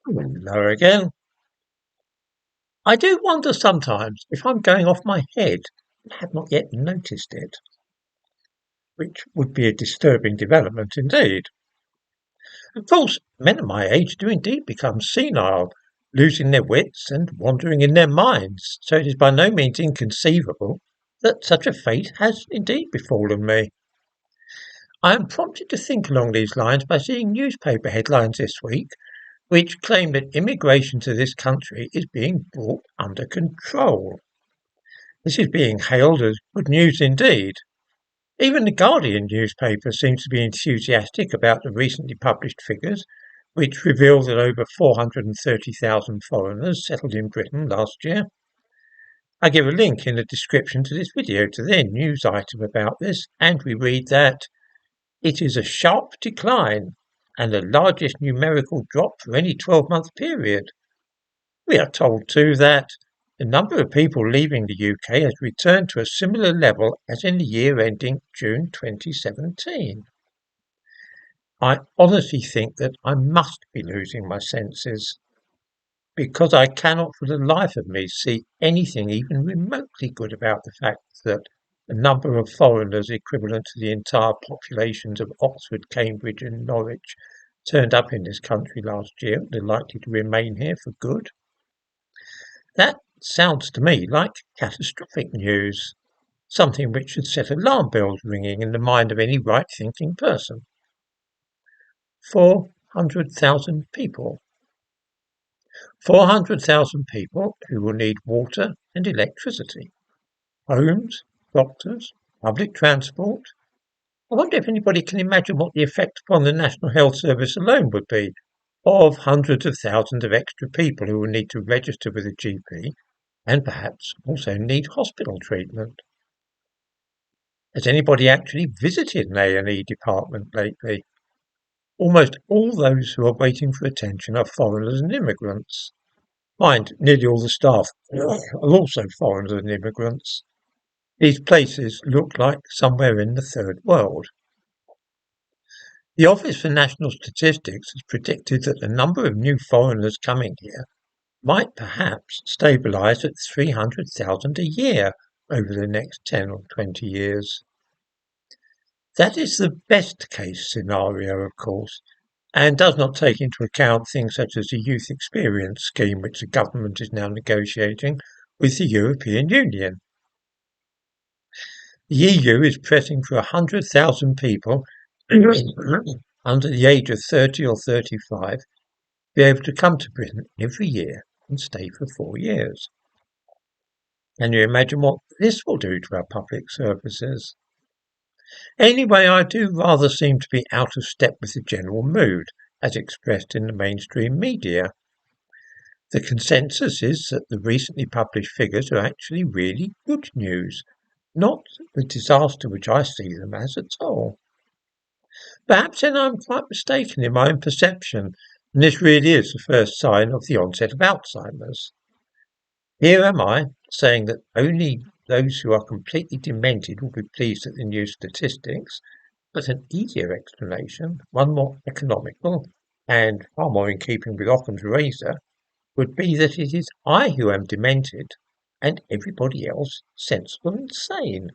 Hello again. I do wonder sometimes if I'm going off my head and have not yet noticed it, which would be a disturbing development indeed. Of course, men of my age do indeed become senile, losing their wits and wandering in their minds, so it is by no means inconceivable that such a fate has indeed befallen me. I am prompted to think along these lines by seeing newspaper headlines this week which claim that immigration to this country is being brought under control. This is being hailed as good news indeed. Even the Guardian newspaper seems to be enthusiastic about the recently published figures, which reveal that over 430,000 foreigners settled in Britain last year. I give a link in the description to this video to their news item about this, and we read that it is a sharp decline and the largest numerical drop for any 12-month period. We are told too that the number of people leaving the UK has returned to a similar level as in the year ending June 2017. I honestly think that I must be losing my senses, because I cannot for the life of me see anything even remotely good about the fact that the number of foreigners equivalent to the entire populations of Oxford, Cambridge and Norwich turned up in this country last year and are likely to remain here for good. That sounds to me like catastrophic news, something which should set alarm bells ringing in the mind of any right-thinking person. 400,000 people. 400,000 people who will need water and electricity, homes, doctors, public transport. I wonder if anybody can imagine what the effect upon the National Health Service alone would be of hundreds of thousands of extra people who will need to register with a GP and perhaps also need hospital treatment. Has anybody actually visited an A&E department lately? Almost all those who are waiting for attention are foreigners and immigrants. Mind, nearly all the staff are also foreigners and immigrants. These places look like somewhere in the third world. The Office for National Statistics has predicted that the number of new foreigners coming here might perhaps stabilise at 300,000 a year over the next 10 or 20 years. That is the best case scenario, of course, and does not take into account things such as the youth experience scheme which the government is now negotiating with the European Union. The EU is pressing for 100,000 people under the age of 30 or 35 be able to come to Britain every year and stay for 4 years. Can you imagine what this will do to our public services? Anyway, I do rather seem to be out of step with the general mood, as expressed in the mainstream media. The consensus is that the recently published figures are actually really good news, not the disaster which I see them as at all. Perhaps then I'm quite mistaken in my own perception, and this really is the first sign of the onset of Alzheimer's. Here am I, saying that only those who are completely demented will be pleased at the new statistics, but an easier explanation, one more economical, and far more in keeping with Occam's razor, would be that it is I who am demented, and everybody else sensible and sane.